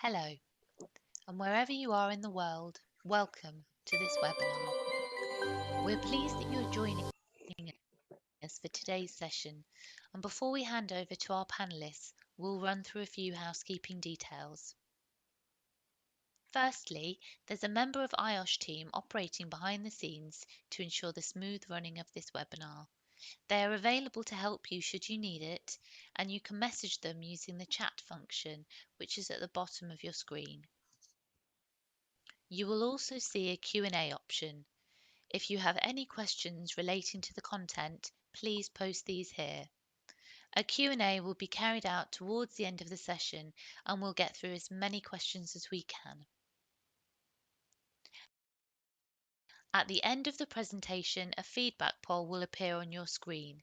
Hello, and wherever you are in the world, welcome to this webinar. We're pleased that you're joining us for today's session, and before we hand over to our panelists, we'll run through a few housekeeping details. Firstly, there's a member of IOSH team operating behind the scenes to ensure the smooth running of this webinar. They are available to help you should you need it, and you can message them using the chat function, which is at the bottom of your screen. You will also see a Q&A option. If you have any questions relating to the content, please post these here. A Q&A will be carried out towards the end of the session, and we'll get through as many questions as we can. At the end of the presentation, a feedback poll will appear on your screen.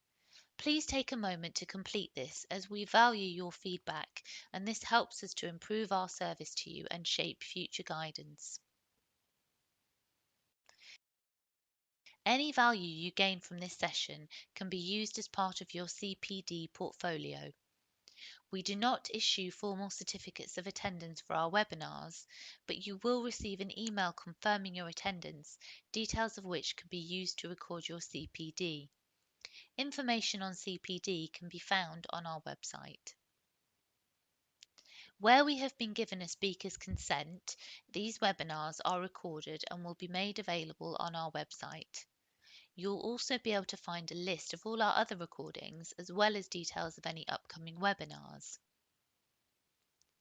Please take a moment to complete this, as we value your feedback, and this helps us to improve our service to you and shape future guidance. Any value you gain from this session can be used as part of your CPD portfolio. We do not issue formal certificates of attendance for our webinars, but you will receive an email confirming your attendance, details of which can be used to record your CPD. Information on CPD can be found on our website. Where we have been given a speaker's consent, these webinars are recorded and will be made available on our website. You'll also be able to find a list of all our other recordings, as well as details of any upcoming webinars.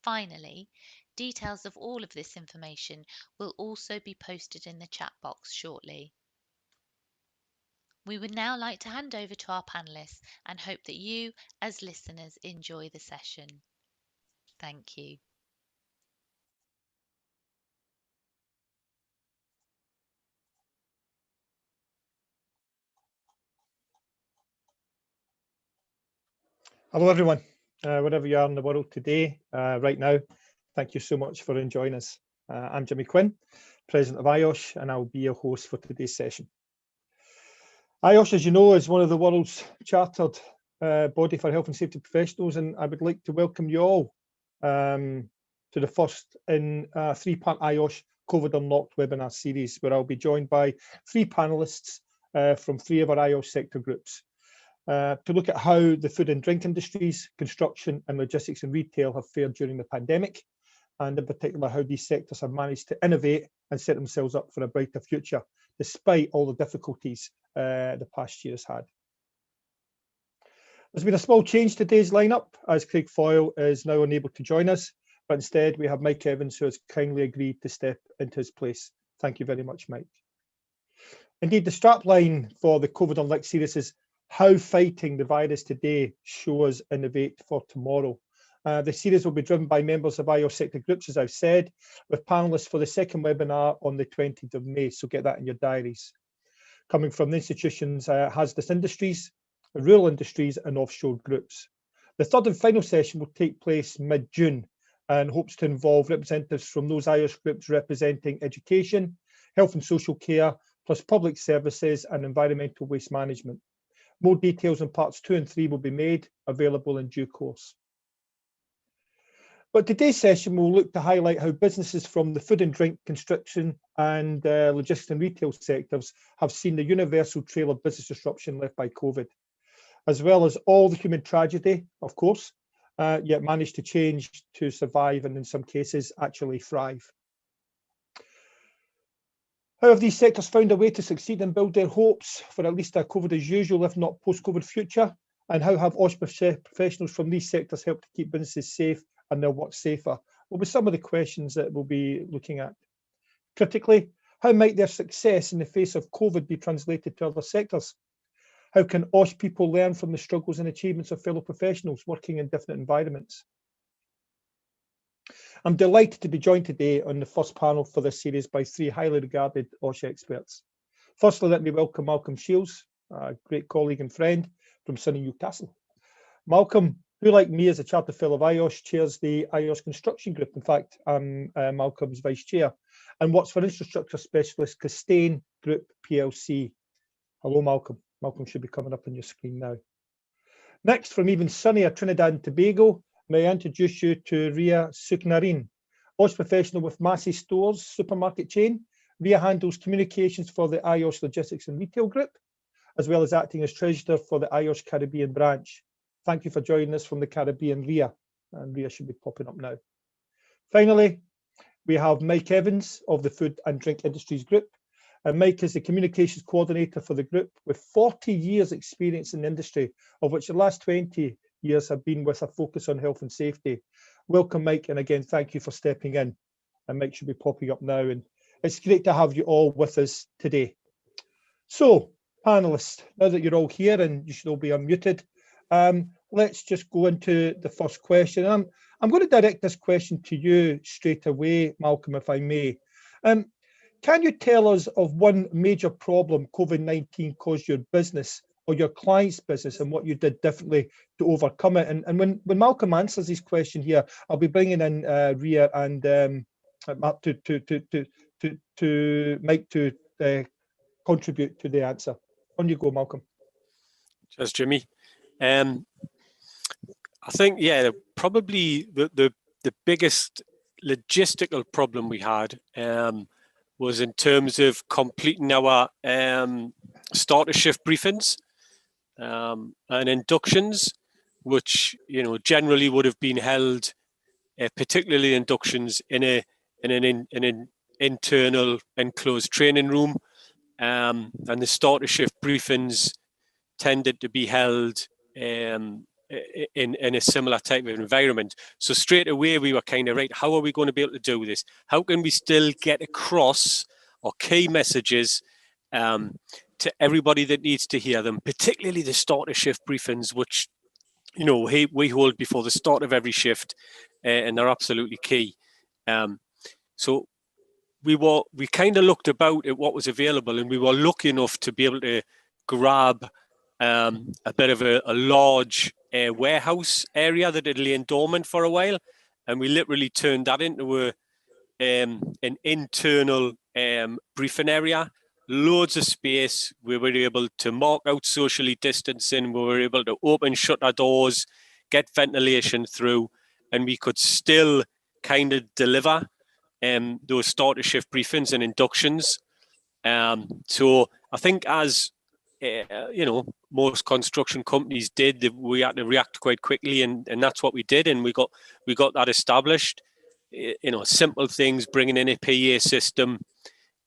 Finally, details of all of this information will also be posted in the chat box shortly. We would now like to hand over to our panelists and hope that you, as listeners, enjoy the session. Thank you. Hello everyone, wherever you are in the world today, right now, thank you so much for joining us. I'm Jimmy Quinn, President of IOSH, and I'll be your host for today's session. IOSH, as you know, is one of the world's chartered body for health and safety professionals, and I would like to welcome you all to the first in a three-part IOSH COVID Unlocked webinar series, where I'll be joined by three panelists from three of our IOSH sector groups. To look at how the food and drink industries, construction and logistics and retail have fared during the pandemic, and in particular how these sectors have managed to innovate and set themselves up for a brighter future, despite all the difficulties the past year has had. There's been a small change to today's lineup, as Craig Foyle is now unable to join us, but instead we have Mike Evans, who has kindly agreed to step into his place. Thank you very much, Mike. Indeed, the strapline for the COVID Unlocked series is how fighting the virus today shows innovate for tomorrow. The series will be driven by members of IOSH sector groups, as I've said, with panelists for the second webinar on the 20th of May, so get that in your diaries. Coming from the institutions, hazardous industries, rural industries and offshore groups. The third and final session will take place mid-June and hopes to involve representatives from those IOSH groups representing education, health and social care, plus public services and environmental waste management. More details on parts 2 and 3 will be made available in due course. But today's session will look to highlight how businesses from the food and drink, construction and logistics and retail sectors have seen the universal trail of business disruption left by COVID, as well as all the human tragedy, of course, yet managed to change to survive and in some cases actually thrive. How have these sectors found a way to succeed and build their hopes for at least a COVID as usual, if not post-COVID future? And how have OSH professionals from these sectors helped to keep businesses safe and their work safer? Will be some of the questions that we'll be looking at. Critically, how might their success in the face of COVID be translated to other sectors? How can OSH people learn from the struggles and achievements of fellow professionals working in different environments? I'm delighted to be joined today on the first panel for this series by three highly regarded OSH experts. Firstly, let me welcome Malcolm Shields, a great colleague and friend from sunny Newcastle. Malcolm, who like me as a charter fellow of IOSH, chairs the IOSH construction group. In fact, I'm Malcolm's vice chair, and works for infrastructure specialist Costain Group PLC. Hello, Malcolm. Malcolm should be coming up on your screen now. Next, from even sunnier Trinidad and Tobago, may I introduce you to Ria Sukhnarin, Oz Professional with Massey Stores supermarket chain. Ria handles communications for the IOS Logistics and Retail Group, as well as acting as treasurer for the IOS Caribbean branch. Thank you for joining us from the Caribbean, Ria. And Ria should be popping up now. Finally, we have Mike Evans of the Food and Drink Industries Group. And Mike is the communications coordinator for the group with 40 years experience in the industry, of which the last 20 years have been with a focus on health and safety. Welcome, Mike, and again, thank you for stepping in. And Mike should be popping up now. And it's great to have you all with us today. So, panelists, now that you're all here and you should all be unmuted, let's just go into the first question. I'm going to direct this question to you straight away, Malcolm, if I may. Can you tell us of one major problem COVID-19 caused your business or your client's business and what you did differently to overcome it? And when Malcolm answers this question here, I'll be bringing in Ria and Mark to Mike to contribute to the answer. On you go, Malcolm. Cheers, Jimmy. I think, yeah, probably the biggest logistical problem we had was in terms of completing our starter shift briefings and inductions, which generally would have been held, particularly inductions in an internal enclosed training room, and the starter shift briefings tended to be held in a similar type of environment. So straight away we were kind of, right, how are we going to be able to do this? How can we still get across our key messages to everybody that needs to hear them, particularly the starter shift briefings, which we hold before the start of every shift, and they're absolutely key. So we kind of looked about at what was available, and we were lucky enough to be able to grab a bit of a large warehouse area that had lain dormant for a while, and we literally turned that into an internal briefing area. Loads of space. We were able to mark out socially distancing. We were able to open, shut our doors, get ventilation through, and we could still kind of deliver those starter shift briefings and inductions. So I think as most construction companies did, we had to react quite quickly, and that's what we did, and we got that established. Simple things, bringing in a PA system,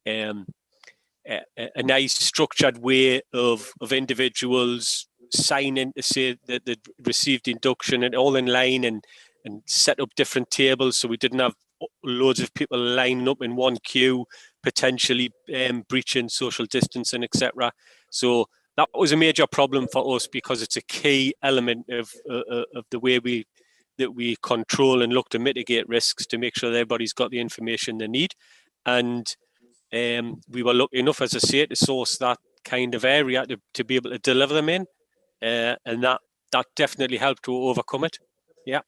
a nice structured way of individuals signing to say that they'd received induction, and all in line, and set up different tables so we didn't have loads of people lining up in one queue, potentially breaching social distancing, etc. So that was a major problem for us, because it's a key element of the way we control and look to mitigate risks, to make sure that everybody's got the information they need. And we were lucky enough, as I say, to source that kind of area to be able to deliver them in, and that definitely helped to overcome it. Yeah.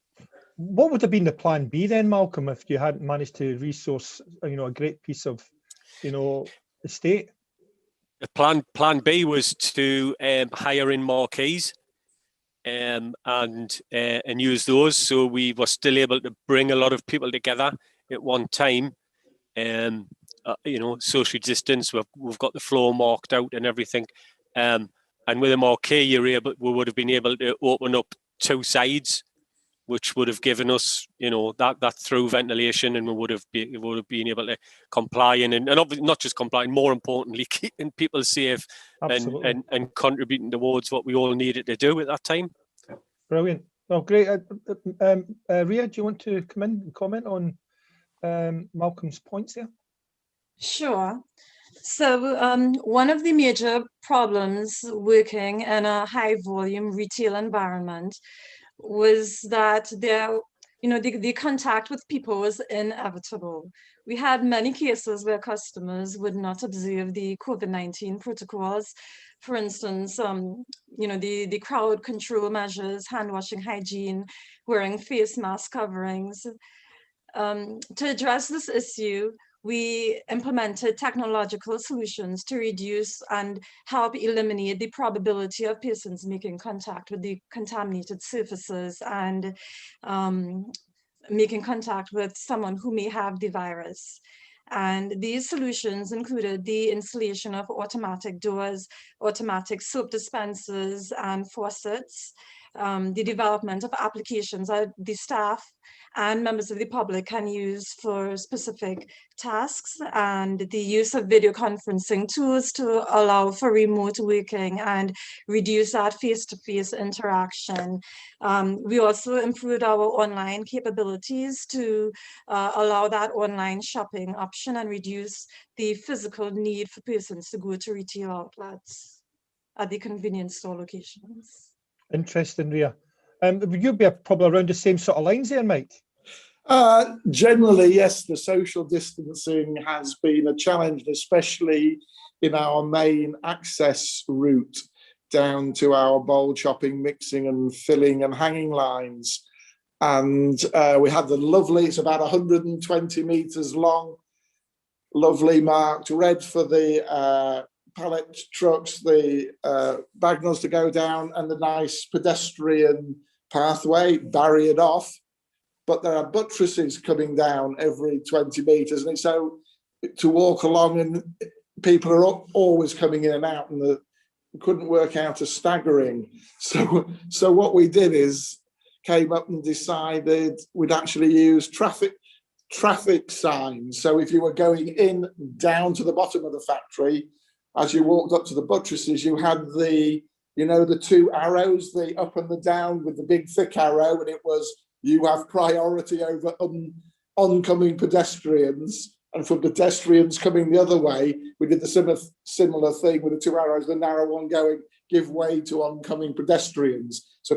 What would have been the plan B then, Malcolm, if you hadn't managed to resource, a great piece of, estate? The plan B was to hire in marquees and use those, so we were still able to bring a lot of people together at one time. Social distance. We've got the floor marked out and everything. And with a marquee, we would have been able to open up two sides, which would have given us, that through ventilation, and we would have been able to comply and obviously not just complying, more importantly, keeping people safe and contributing towards what we all needed to do at that time. Brilliant. Well, great. Ria, do you want to come in and comment on Malcolm's points here? Sure. So one of the major problems working in a high volume retail environment was that the contact with people was inevitable. We had many cases where customers would not observe the COVID-19 protocols. For instance, the crowd control measures, hand washing, hygiene, wearing face mask coverings. To address this issue, we implemented technological solutions to reduce and help eliminate the probability of persons making contact with the contaminated surfaces, and making contact with someone who may have the virus. And these solutions included the installation of automatic doors, automatic soap dispensers and faucets, the development of applications that the staff and members of the public can use for specific tasks, and the use of video conferencing tools to allow for remote working and reduce that face-to-face interaction. We also improved our online capabilities to allow that online shopping option and reduce the physical need for persons to go to retail outlets at the convenience store locations. Interesting, Ria. Would you be probably around the same sort of lines there, Mike? Generally, yes, the social distancing has been a challenge, especially in our main access route down to our bowl chopping, mixing and filling and hanging lines. And we had the lovely, it's about 120 meters long, lovely marked red for the pallet trucks, the bagners to go down, and the nice pedestrian pathway barriered off. But there are buttresses coming down every 20 meters, and so to walk along, and people are always coming in and out, and couldn't work out a staggering. So what we did is came up and decided we'd actually use traffic signs. So if you were going in down to the bottom of the factory, as you walked up to the buttresses, you had the two arrows, the up and the down with the big thick arrow, and it was, you have priority over oncoming pedestrians. And for pedestrians coming the other way, we did the similar thing with the two arrows, the narrow one going, give way to oncoming pedestrians. So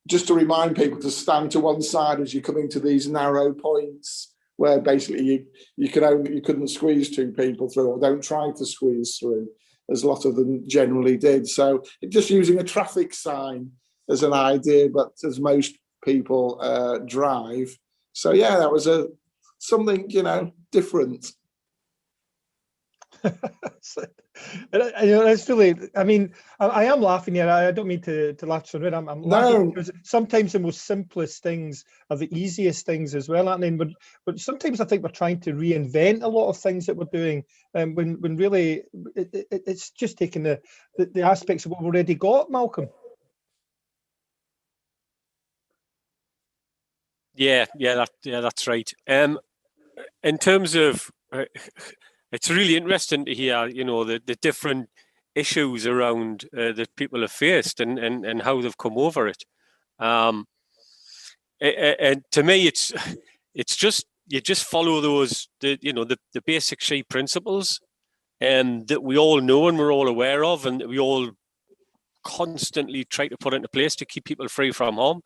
just to remind people to stand to one side as you're coming to these narrow points where basically you couldn't squeeze two people through, or don't try to squeeze through, as a lot of them generally did. So just using a traffic sign as an idea, but as most people drive. So yeah, that was something different. It's really, I mean, I am laughing here. I don't mean to laugh so red. I'm laughing because sometimes the most simplest things are the easiest things as well, aren't they? But sometimes I think we're trying to reinvent a lot of things that we're doing, when really it's just taking the aspects of what we've already got, Malcolm. Yeah, that's right. In terms of, it's really interesting to hear, the different issues around that people have faced and how they've come over it. And to me, it's just, you just follow those, the basic SHE principles, that we all know and we're all aware of, and that we all constantly try to put into place to keep people free from harm.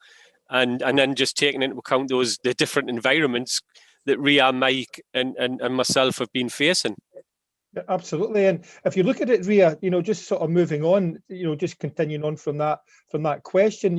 And then just taking into account the different environments that Ria, Mike, and myself have been facing. Yeah, absolutely. And if you look at it, Ria, just sort of moving on, just continuing on from that question,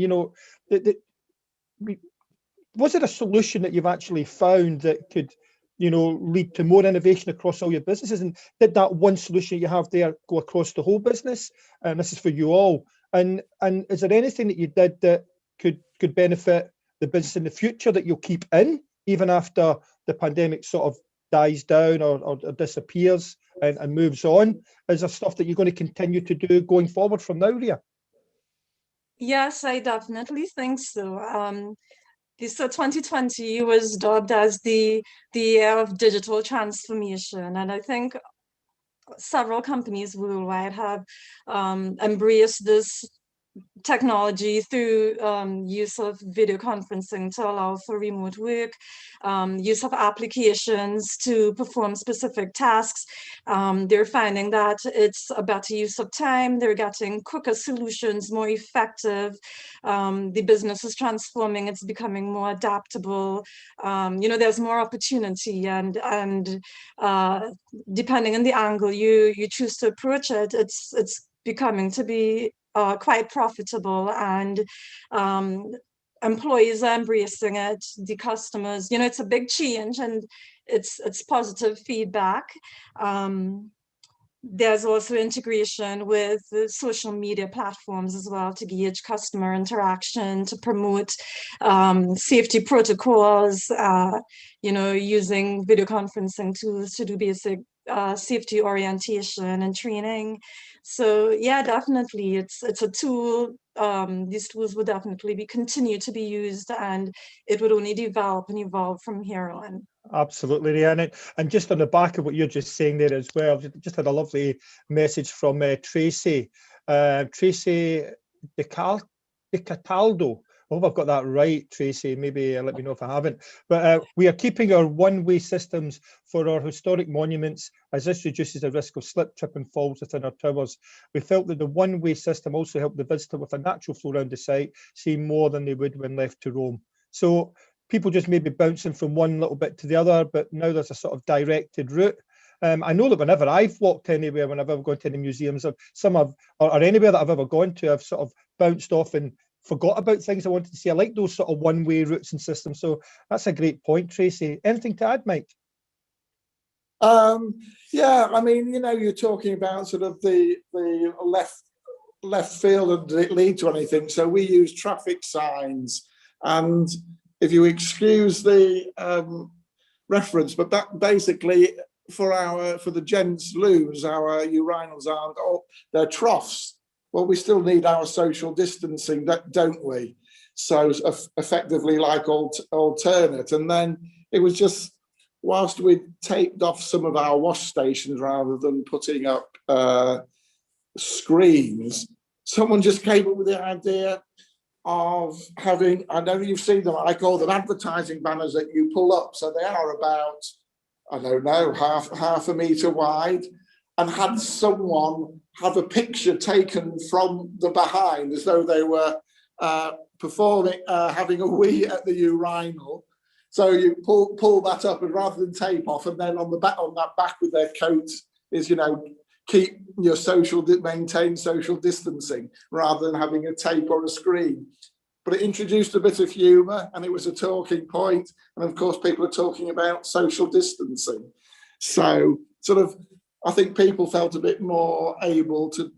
was it a solution that you've actually found that could, lead to more innovation across all your businesses? And did that one solution you have there go across the whole business? And this is for you all. And is there anything that you did that could benefit the business in the future that you'll keep in even after the pandemic sort of dies down or disappears and moves on? Is there stuff that you're going to continue to do going forward from now, Ria? Yes, I definitely think so. So 2020 was dubbed as the year of digital transformation, and I think several companies worldwide have embraced this technology through use of video conferencing to allow for remote work, use of applications to perform specific tasks. They're finding that it's a better use of time. They're getting quicker solutions, more effective. The business is transforming. It's becoming more adaptable. There's more opportunity, and depending on the angle you choose to approach it, it's becoming to be quite profitable, and employees are embracing it. The customers, it's a big change, and it's positive feedback. there's also integration with the social media platforms as well to gauge customer interaction, to promote safety protocols, using video conferencing tools to do basic safety orientation and training. So yeah, definitely, it's a tool. These tools will definitely continue to be used, and it would only develop and evolve from here on. Absolutely, Rhiannon. And just on the back of what you're just saying there as well, just had a lovely message from Tracy. Tracy De Cataldo. I hope I've got that right, Tracy. Maybe let me know if I haven't. But we are keeping our one-way systems for our historic monuments, as this reduces the risk of slip, trip and falls within our towers. We felt that the one-way system also helped the visitor with a natural flow around the site see more than they would when left to roam. So people just maybe bouncing from one little bit to the other, but now there's a sort of directed route. I know that whenever I've walked anywhere, whenever I've gone to any museums, or anywhere that I've ever gone to, I've sort of bounced off and forgot about things I wanted to see. I like those sort of one-way routes and systems. So that's a great point, Tracy. Anything to add, Mike? Yeah, I mean, you're talking about sort of the left field, and did it lead to anything? So we use traffic signs, and if you excuse the reference, but that basically for the gents' loos, our urinals aren't, they're troughs. Well, we still need our social distancing, don't we? So effectively like alternate. And then it was just, whilst we taped off some of our wash stations rather than putting up screens, someone just came up with the idea of having, I know you've seen them, I call them advertising banners that you pull up. So they are about, I don't know, half a metre wide, and had someone have a picture taken from the behind as though they were performing, having a wee at the urinal. So you pull that up, and rather than tape off, and then on that back with their coat is, keep your maintain social distancing, rather than having a tape or a screen. But it introduced a bit of humour, and it was a talking point. And of course, people are talking about social distancing. So sort of, I think people felt a bit more able to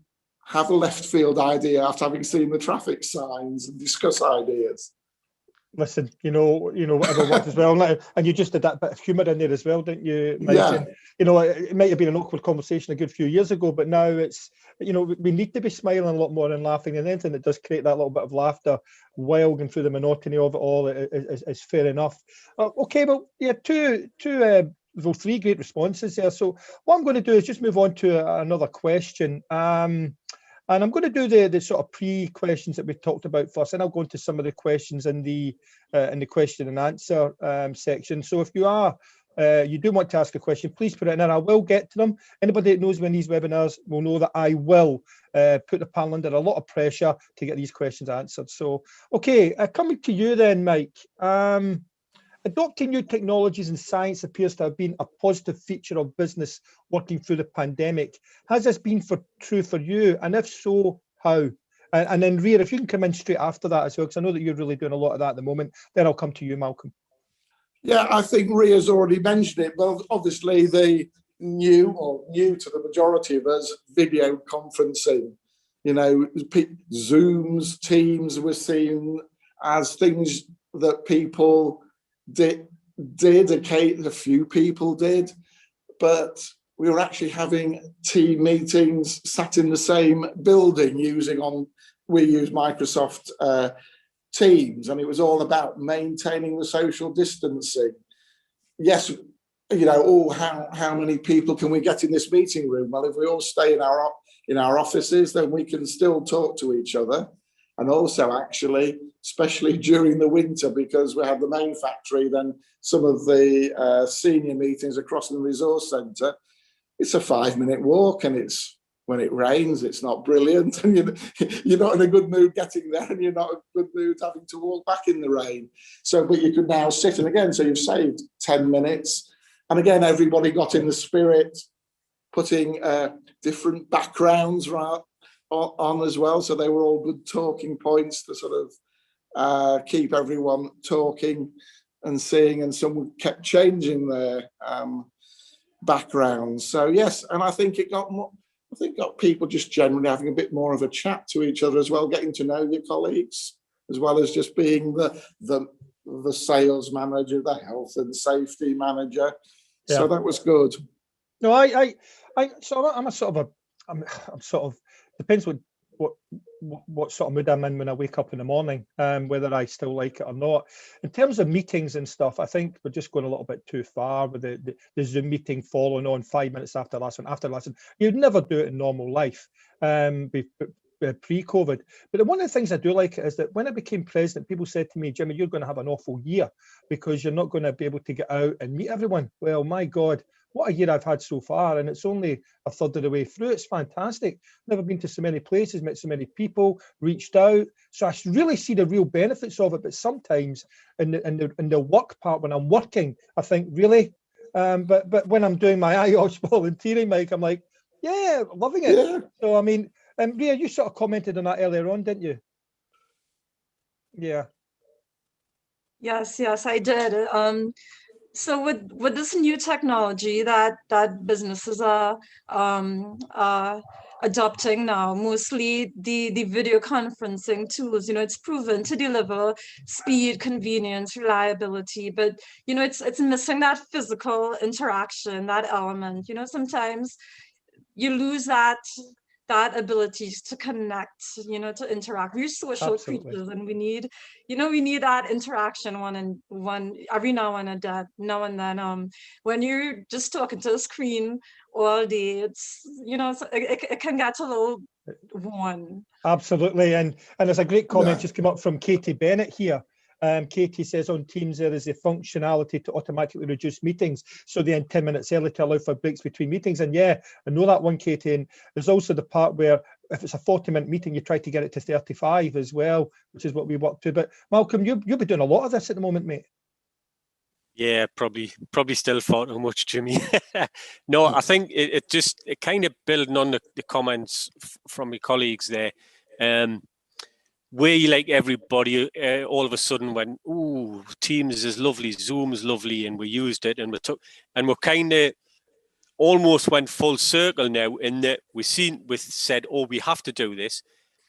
have a left field idea after having seen the traffic signs and discuss ideas. Listen, whatever works as well. And you just did that bit of humour in there as well, didn't you, Mike? Yeah. And, it might have been an awkward conversation a good few years ago, but now it's, we need to be smiling a lot more and laughing, and anything that does create that little bit of laughter while going through the monotony of it all is fair enough. Okay, well, yeah, three great responses there. So what I'm going to do is just move on to another question. And I'm going to do the sort of pre-questions that we talked about first, and I'll go into some of the questions in the question and answer section. So if you do want to ask a question, please put it in, and I will get to them. Anybody that knows me in these webinars will know that I will put the panel under a lot of pressure to get these questions answered. So, okay, coming to you then, Mike. Adopting new technologies and science appears to have been a positive feature of business working through the pandemic. Has this been true for you? And if so, how? And then, Rhea, if you can come in straight after that as well, because I know that you're really doing a lot of that at the moment, then I'll come to you, Malcolm. Yeah, I think Rhea's already mentioned it, but obviously the new to the majority of us, video conferencing, Zooms, Teams were seen as things that people did, a few people did, but we were actually having team meetings sat in the same building we use Microsoft Teams, and it was all about maintaining the social distancing. Yes, how many people can we get in this meeting room? Well, if we all stay in our offices, then we can still talk to each other. And also, actually, especially during the winter, because we have the main factory, then some of the senior meetings across the resource centre, it's a 5-minute walk, and when it rains, it's not brilliant, and you're not in a good mood getting there, and you're not in a good mood having to walk back in the rain. So, but you can now sit, and again, so you've saved 10 minutes. And again, everybody got in the spirit, putting different backgrounds on as well. So they were all good talking points to sort of keep everyone talking and seeing, and some kept changing there. backgrounds. So yes, and I think it got more, got people just generally having a bit more of a chat to each other as well, getting to know your colleagues, as well as just being the sales manager, the health and safety manager. Yeah. So that was good. No, so I'm a sort of I'm sort of, depends what sort of mood I'm in when I wake up in the morning, whether I still like it or not. In terms of meetings and stuff, I think we're just going a little bit too far with the Zoom meeting following on 5 minutes after last one. After last one, you'd never do it in normal life, pre-COVID. But one of the things I do like is that when I became president, people said to me, Jimmy, you're going to have an awful year because you're not going to be able to get out and meet everyone. Well, my God, what a year I've had so far, and it's only a third of the way through. It's fantastic. Never been to so many places, met so many people, reached out. So I really see the real benefits of it. But sometimes in the work part, when I'm working, I think really. But when I'm doing my IOS volunteering, Mike, I'm like, yeah, loving it. Yeah. So I mean, Ria, you sort of commented on that earlier on, didn't you? Yeah. Yes, I did. So with this new technology that businesses are adopting now, mostly the video conferencing tools, it's proven to deliver speed, convenience, reliability, but it's missing that physical interaction, that element. Sometimes you lose that ability to connect, to interact. We're social Absolutely. creatures, and we need that interaction one every now and then. When you're just talking to a screen all day, it's it can get a little worn. Absolutely, and there's a great comment just come up from Katie Bennett here. Katie says on Teams there is a functionality to automatically reduce meetings, so they end 10 minutes early to allow for breaks between meetings. And yeah, I know that one, Katie. And there's also the part where if it's a 40-minute meeting, you try to get it to 35 as well, which is what we work to. But Malcolm, you'll be doing a lot of this at the moment, mate. Yeah, probably still far too much, Jimmy. No, I think it kind of building on the comments from my colleagues there. We, like everybody, all of a sudden went, ooh, Teams is lovely, Zoom is lovely, and we used it, and we kind of almost went full circle now in that we said, oh, we have to do this.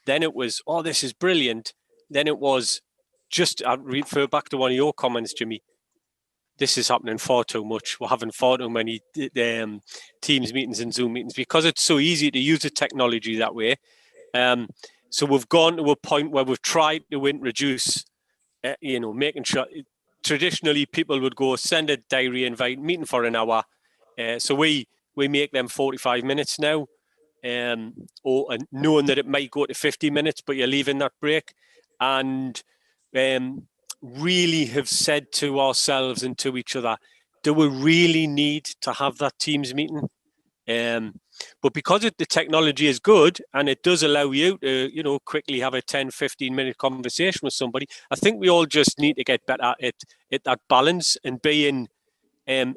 Then it was, oh, this is brilliant. Then it was just, I'll refer back to one of your comments, Jimmy. This is happening far too much. We're having far too many Teams meetings and Zoom meetings because it's so easy to use the technology that way. So we've gone to a point where we've tried to introduce, making sure. Traditionally, people would go send a diary invite, meeting for an hour. So we make them 45 minutes now, or knowing that it might go to 50 minutes, but you're leaving that break, and really have said to ourselves and to each other, do we really need to have that Teams meeting? But because the technology is good and it does allow you to, quickly have a 10, 15-minute conversation with somebody, I think we all just need to get better at that balance and being and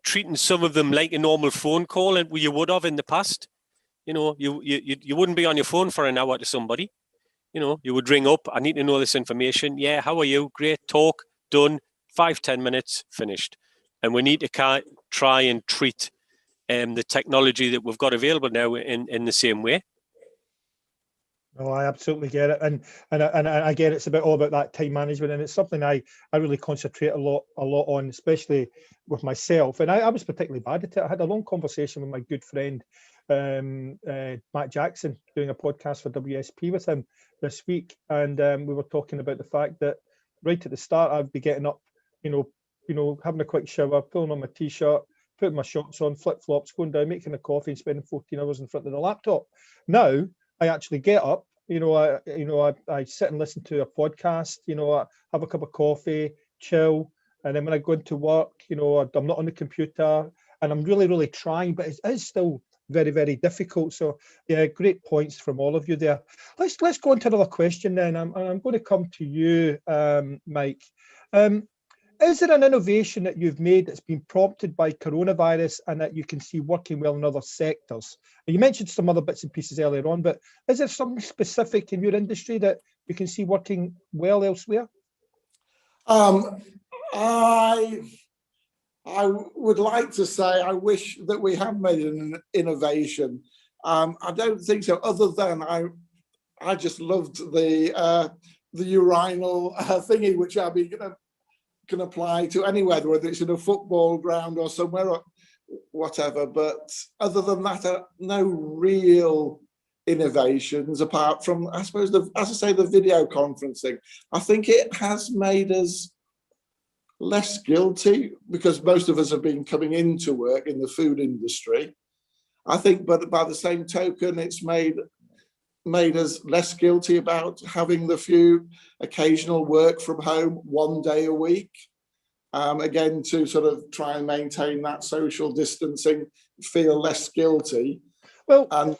treating some of them like a normal phone call and you would have in the past. You wouldn't be on your phone for an hour to somebody. You would ring up, I need to know this information. Yeah, how are you? Great, talk, done, 5-10 minutes, finished. And we need to try and treat the technology that we've got available now in the same way. Oh, I absolutely get it, and again, it's all about that time management, and it's something I really concentrate a lot on, especially with myself. And I was particularly bad at it. I had a long conversation with my good friend Matt Jackson, doing a podcast for WSP with him this week, and we were talking about the fact that right at the start I'd be getting up, having a quick shower, pulling on my t-shirt, putting my shorts on, flip-flops, going down, making a coffee, and spending 14 hours in front of the laptop. Now I actually get up, I sit and listen to a podcast, I have a cup of coffee, chill, and then when I go into work, I'm not on the computer, and I'm really, really trying, but it is still very, very difficult. So yeah, great points from all of you there. Let's go on to another question then. I'm going to come to you, Mike. Is there an innovation that you've made that's been prompted by coronavirus and that you can see working well in other sectors? And you mentioned some other bits and pieces earlier on, but is there something specific in your industry that you can see working well elsewhere? I I would like to say I wish that we had made an innovation. I don't think so, other than I just loved the urinal thingy, which I mean can apply to anywhere, whether it's in a football ground or somewhere or whatever. But other than that, no real innovations apart from, I suppose, as I say, the video conferencing. I think it has made us less guilty because most of us have been coming into work in the food industry. I think, but by the same token, it's made us less guilty about having the few occasional work from home 1 day a week. Again, to sort of try and maintain that social distancing, feel less guilty. Well, and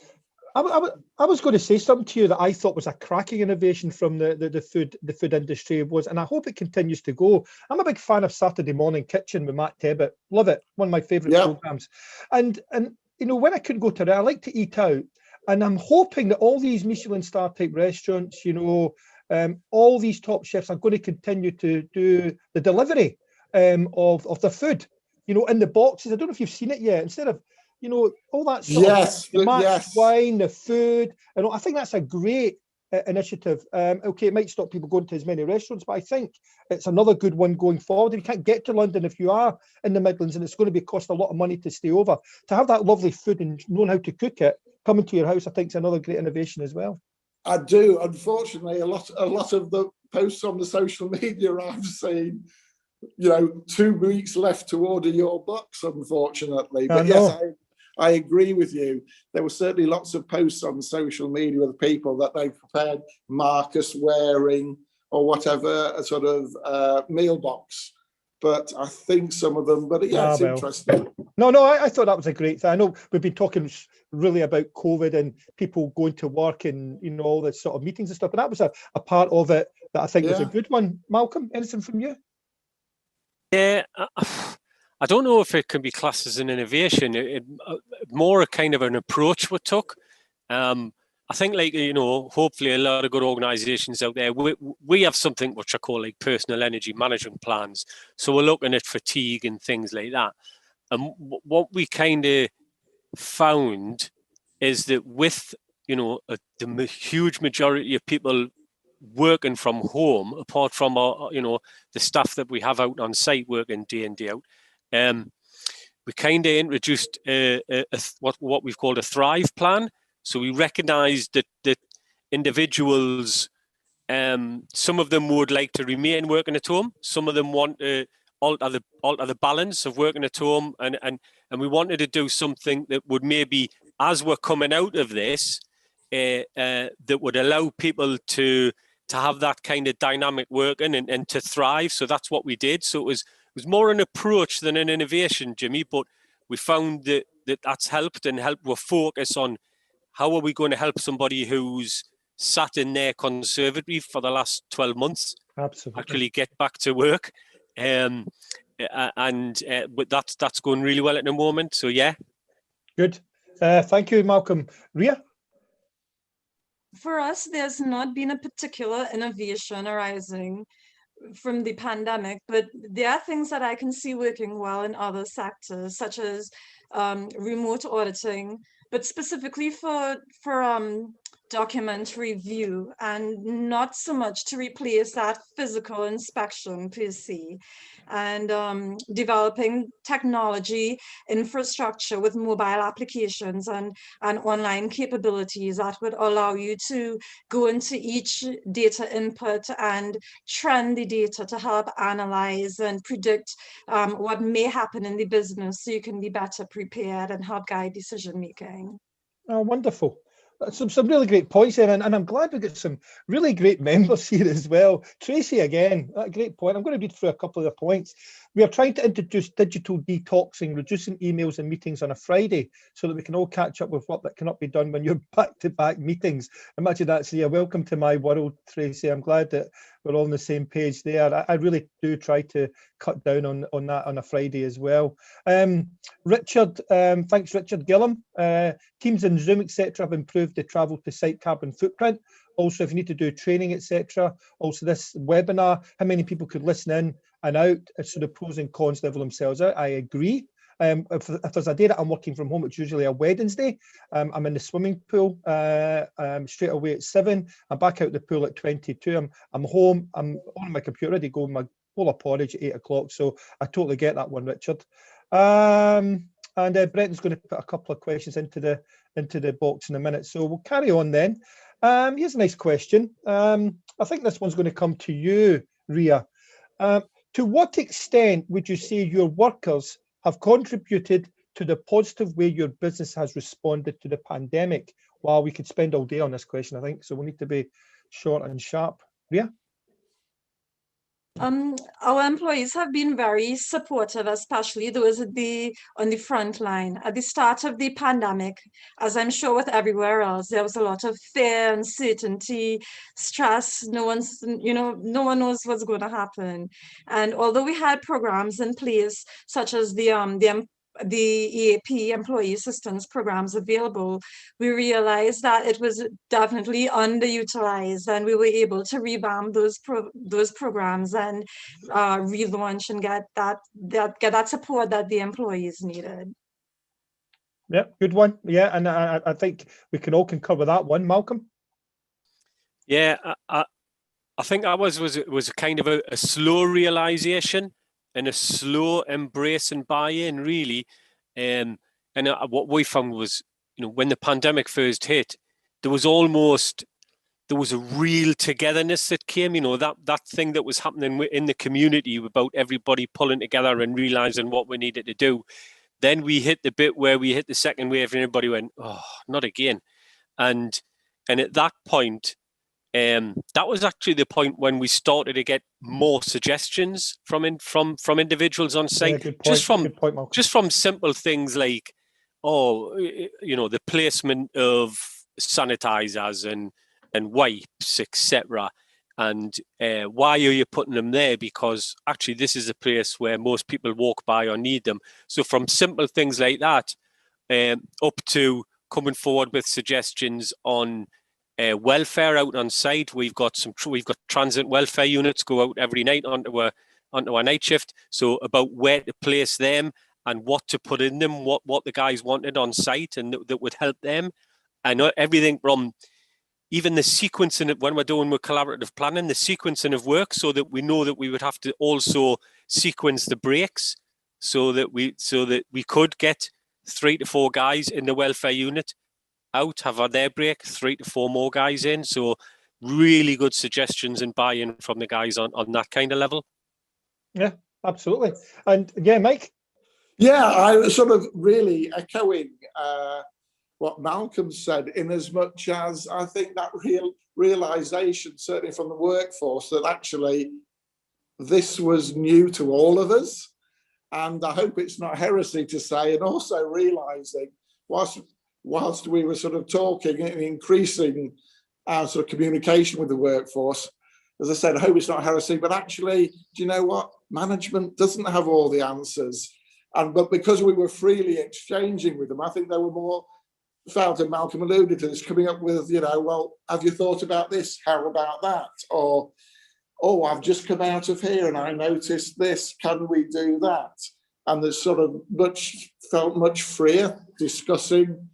I was going to say something to you that I thought was a cracking innovation from the food industry was, and I hope it continues to go. I'm a big fan of Saturday Morning Kitchen with Matt Tebbett. Love it. One of my favourite programs. And you know, when I couldn't go to it, I like to eat out. And I'm hoping that all these Michelin star type restaurants, you know, all these top chefs are going to continue to do the delivery of the food, you know, in the boxes. I don't know if you've seen it yet. Instead of, you know, all that sort of the matched wine, the food, and I think that's a great initiative. Okay, it might stop people going to as many restaurants, but I think it's another good one going forward. If you can't get to London, if you are in the Midlands, and it's going to be cost a lot of money to stay over, to have that lovely food and knowing how to cook it coming to your house, I think is another great innovation as well. I do. Unfortunately, a lot of the posts on the social media I've seen, you know, 2 weeks left to order your box, unfortunately. But yes, I agree with you. There were certainly lots of posts on social media with people that they prepared Marcus wearing or whatever, a sort of meal box. But I think some of them, but yeah, it's interesting. No, I thought that was a great thing. I know we've been talking really about COVID and people going to work and, you know, all this sort of meetings and stuff, but that was a part of it that I think was a good one. Malcolm, anything from you? Yeah, I don't know if it can be classed as an innovation. More a kind of an approach we took. I think, like, you know, hopefully a lot of good organisations out there, we have something which I call like personal energy management plans. So we're looking at fatigue and things like that. And what we kind of found is that with, you know, the huge majority of people working from home, apart from our, you know, the staff that we have out on site working day in, day out, we kind of introduced what we've called a Thrive plan. So we recognised that individuals, some of them would like to remain working at home. Some of them want to alter the balance of working at home, and we wanted to do something that would maybe, as we're coming out of this, that would allow people to have that kind of dynamic working and to thrive. So that's what we did. So it was more an approach than an innovation, Jimmy, but we found that's helped we'll focus on how are we going to help somebody who's sat in their conservatory for the last 12 months actually get back to work. But that's going really well at the moment. So yeah. Good. Thank you, Malcolm. Ria? For us, there's not been a particular innovation arising from the pandemic, but there are things that I can see working well in other sectors, such as remote auditing, but specifically for document review, and not so much to replace that physical inspection per se, and developing technology infrastructure with mobile applications and online capabilities that would allow you to go into each data input and trend the data to help analyze and predict what may happen in the business, so you can be better prepared and help guide decision making. Oh, wonderful. Some really great points there, and I'm glad we got some really great members here as well. Tracy, again, a great point. I'm going to read through a couple of the points. We are trying to introduce digital detoxing, reducing emails and meetings on a Friday so that we can all catch up with what that cannot be done when you're back-to-back meetings. Imagine that's a welcome to my world, Tracy. I'm glad that we're all on the same page there. I really do try to cut down on that on a Friday as well. Richard, thanks, Richard Gillum. Teams and Zoom, etc., have improved the travel to site carbon footprint. Also, if you need to do training, etc. Also, this webinar, how many people could listen in and out, so the pros and cons level themselves out. I agree. If there's a day that I'm working from home, it's usually a Wednesday. I'm in the swimming pool straight away at 7. I'm back out the pool at 22. I'm home. I'm on my computer ready to go my bowl of porridge at 8 o'clock. So I totally get that one, Richard. And Brenton's going to put a couple of questions into the box in a minute. So we'll carry on then. Here's a nice question. I think this one's going to come to you, Ria. To what extent would you say your workers have contributed to the positive way your business has responded to the pandemic? Well, we could spend all day on this question, I think, so we need to be short and sharp. Ria? Our employees have been very supportive, especially those on the front line. At the start of the pandemic, as I'm sure with everywhere else, there was a lot of fear, uncertainty, stress. No one knows what's going to happen. And although we had programs in place, such as the EAP, Employee Assistance Programs, available, we realized that it was definitely underutilized, and we were able to revamp those programs and relaunch and get that support that the employees needed. Yeah, good one. Yeah, and I think we can all concur with that one. Malcolm? Yeah, I think that was a kind of a slow realization and a slow embrace and buy-in, really. And what we found was, when the pandemic first hit, there was a real togetherness that came, that thing that was happening in the community about everybody pulling together and realizing what we needed to do. Then we hit the bit where we hit the second wave and everybody went, oh, not again. And at that point, that was actually the point when we started to get more suggestions from individuals on site. Yeah, good point. Just from simple things like, the placement of sanitizers and wipes, etc. And why are you putting them there? Because actually this is a place where most people walk by or need them. So from simple things like that, up to coming forward with suggestions on welfare out on site. We've got transit welfare units go out every night onto our night shift. So about where to place them and what to put in them, what the guys wanted on site, and that would help them. And everything from even the sequencing when we're doing with collaborative planning, the sequencing of work, so that we know that we would have to also sequence the breaks, so that we could get 3 to 4 guys in the welfare unit out, have their break, 3 to 4 more guys in. So really good suggestions and buy-in from the guys on that kind of level. Yeah, absolutely. And yeah, Mike? Yeah, I was sort of really echoing what Malcolm said, in as much as I think that realization, certainly from the workforce, that actually this was new to all of us. And I hope it's not heresy to say, and also realizing whilst we were sort of talking and increasing our sort of communication with the workforce, as I said, I hope it's not heresy, but actually, do you know what? Management doesn't have all the answers. But because we were freely exchanging with them, I think they were more felt, and Malcolm alluded to this, coming up with, well, have you thought about this? How about that? Or, oh, I've just come out of here and I noticed this. Can we do that? And there's sort of felt much freer discussing,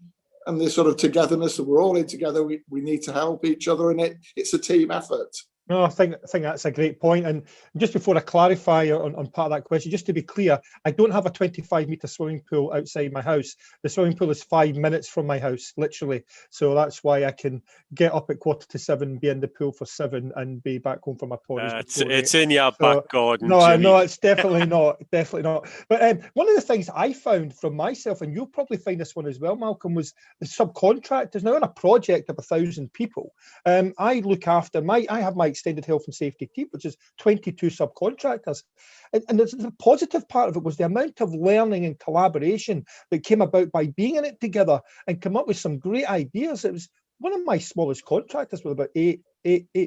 and this sort of togetherness that we're all in together. We need to help each other, and it's a team effort. No, I think that's a great point. And just before I clarify on part of that question, just to be clear, I don't have a 25-metre swimming pool outside my house. The swimming pool is 5 minutes from my house, literally. So that's why I can get up at 6:45, be in the pool for 7, and be back home for my porridge. It's in your back garden. No, Jimmy. no, it's definitely not. Definitely not. But one of the things I found from myself, and you'll probably find this one as well, Malcolm, was the subcontractors. Now, in a project of 1,000 people, I look after I have my extended health and safety team, which is 22 subcontractors. And the positive part of it was the amount of learning and collaboration that came about by being in it together and come up with some great ideas. It was one of my smallest contractors with about eight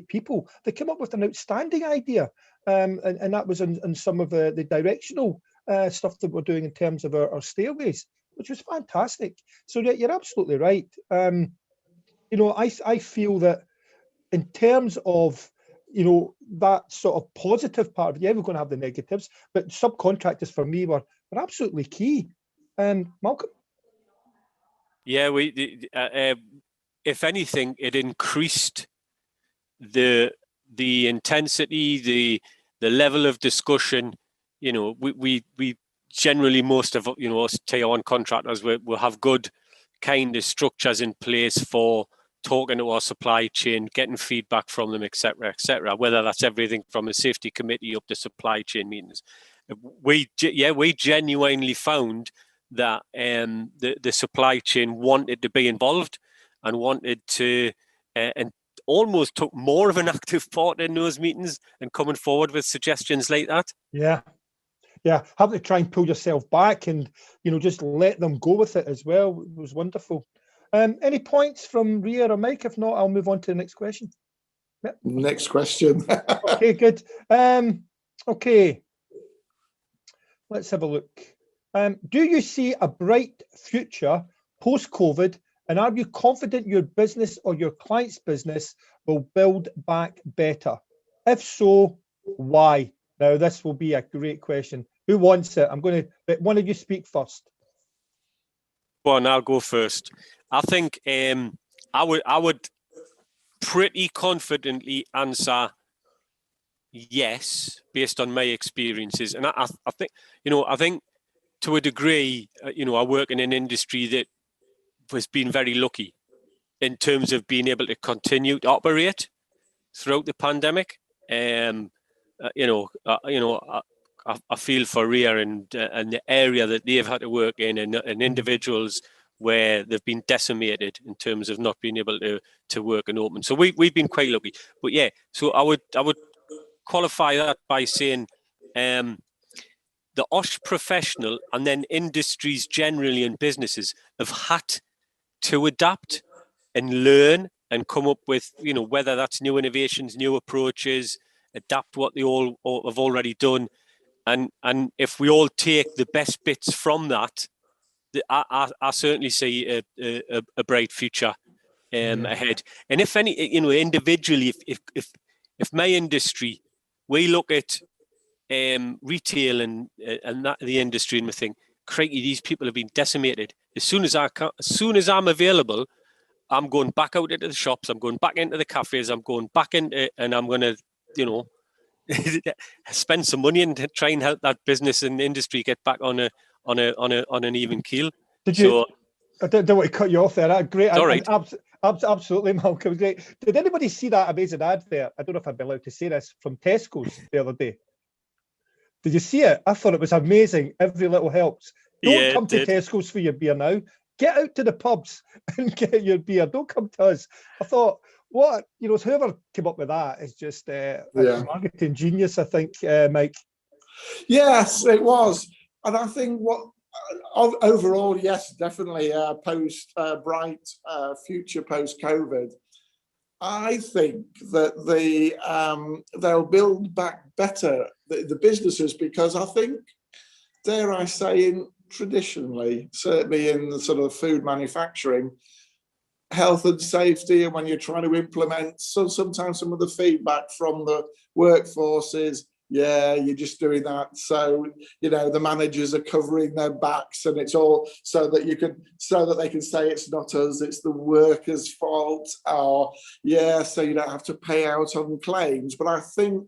people that came up with an outstanding idea. And that was in some of the directional stuff that we're doing in terms of our stairways, which was fantastic. So yeah, you're absolutely right. I feel that in terms of you know, that sort of positive part of it. Yeah, we're going to have the negatives, but subcontractors for me were absolutely key. Malcolm? Yeah, if anything, it increased the intensity, the level of discussion. You know, we generally, most of, you know, us tier one contractors will have good kind of structures in place for talking to our supply chain, getting feedback from them, etc., etc. Whether that's everything from a safety committee up to supply chain meetings. We genuinely found that the supply chain wanted to be involved and wanted to and almost took more of an active part in those meetings and coming forward with suggestions like that. Yeah. Have to try and pull yourself back and, you know, just let them go with it as well. It was wonderful. Any points from Ria or Mike? If not, I'll move on to the next question. Yep. Next question. Okay, good. Okay, let's have a look. Do you see a bright future post-COVID, and are you confident your business or your client's business will build back better? If so, why? Now, this will be a great question. Who wants it? I'm going to let one of you speak first. Go on, I'll go first. I think I would pretty confidently answer yes, based on my experiences. And I think, you know, I think to a degree, you know, I work in an industry that has been very lucky in terms of being able to continue to operate throughout the pandemic. I feel for Ria and the area that they've had to work in, and individuals where they've been decimated in terms of not being able to work and open. So we've been quite lucky. But yeah, so I would qualify that by saying the OSH professional and then industries generally and businesses have had to adapt and learn and come up with, you know, whether that's new innovations, new approaches, adapt what they all have already done. And if we all take the best bits from that, I certainly see a bright future ahead. And if any, you know, individually, if my industry, we look at retail and that the industry, and we think, crikey, these people have been decimated. As soon as I'm available, I'm going back out into the shops. I'm going back into the cafes. I'm going back into, and I'm going to, you know, spend some money and try and help that business and industry get back on an even keel. I don't want to cut you off there. That's great. All right. Absolutely, Malcolm. Great. Did anybody see that amazing advert? I don't know if I'd be allowed to say this, from Tesco's the other day. Did you see it? I thought it was amazing. Every little helps. Don't come to Tesco's for your beer now. Get out to the pubs and get your beer. Don't come to us. I thought, what, you know, whoever came up with that is just a marketing genius, I think, Mike. Yes, it was. And I think overall, yes, definitely bright future post-COVID. I think that they'll build back better the businesses, because I think, dare I say, traditionally, certainly in the sort of food manufacturing, health and safety, and when you're trying to implement, so sometimes some of the feedback from the workforce is, yeah, you're just doing that, so, you know, the managers are covering their backs, and it's all so that they can say it's not us, it's the workers' fault, or so you don't have to pay out on claims. But I think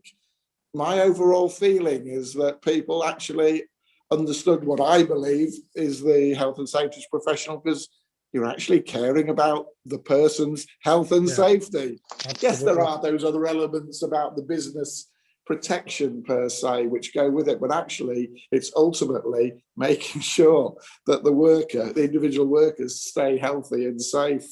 my overall feeling is that people actually understood what I believe is the health and safety professional, because you're actually caring about the person's health and safety. Absolutely. Yes, there are those other elements about the business protection per se which go with it, but actually it's ultimately making sure that the individual workers stay healthy and safe.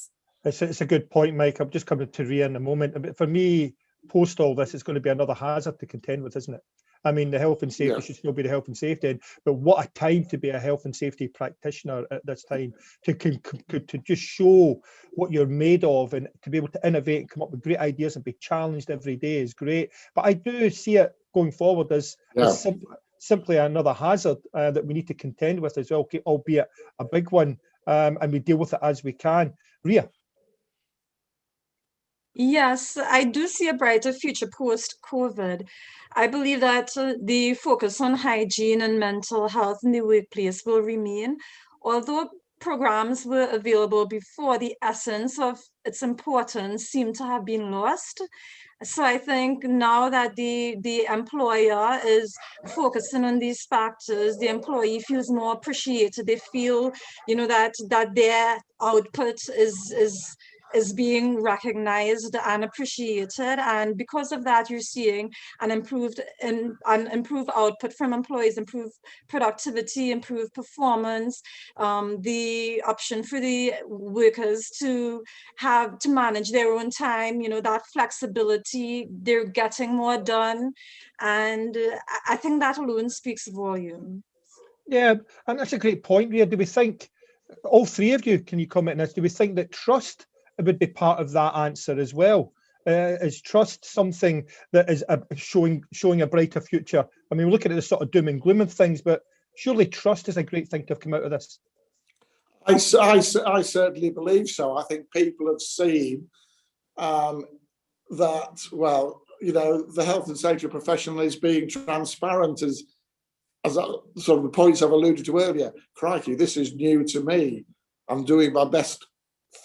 It's a good point, Mike. I'm just coming to Ria in a moment. But for me, post all this, it's going to be another hazard to contend with, isn't it? I mean, the health and safety should still be the health and safety, but what a time to be a health and safety practitioner at this time, to just show what you're made of, and to be able to innovate and come up with great ideas and be challenged every day is great. But I do see it going forward as simply another hazard that we need to contend with as well, albeit a big one, and we deal with it as we can. Ria? Yes, I do see a brighter future post-COVID. I believe that the focus on hygiene and mental health in the workplace will remain, although programs were available before, the essence of its importance seemed to have been lost. So I think now that the employer is focusing on these factors, the employee feels more appreciated. They feel, that their output is being recognized and appreciated, and because of that, you're seeing an improved output from employees, improved productivity, improved performance, the option for the workers to manage their own time, that flexibility, they're getting more done. And I think that alone speaks volume. Yeah, and that's a great point, Ria. Do we think, all three of you, can you comment on this? Do we think that trust would be part of that answer as well? Is trust something that is showing a brighter future? I mean, we're looking at the sort of doom and gloom of things, but surely trust is a great thing to have come out of this. I certainly believe so. I think people have seen that, well, the health and safety professional is being transparent, as sort of the points I've alluded to earlier. Crikey, this is new to me. I'm doing my best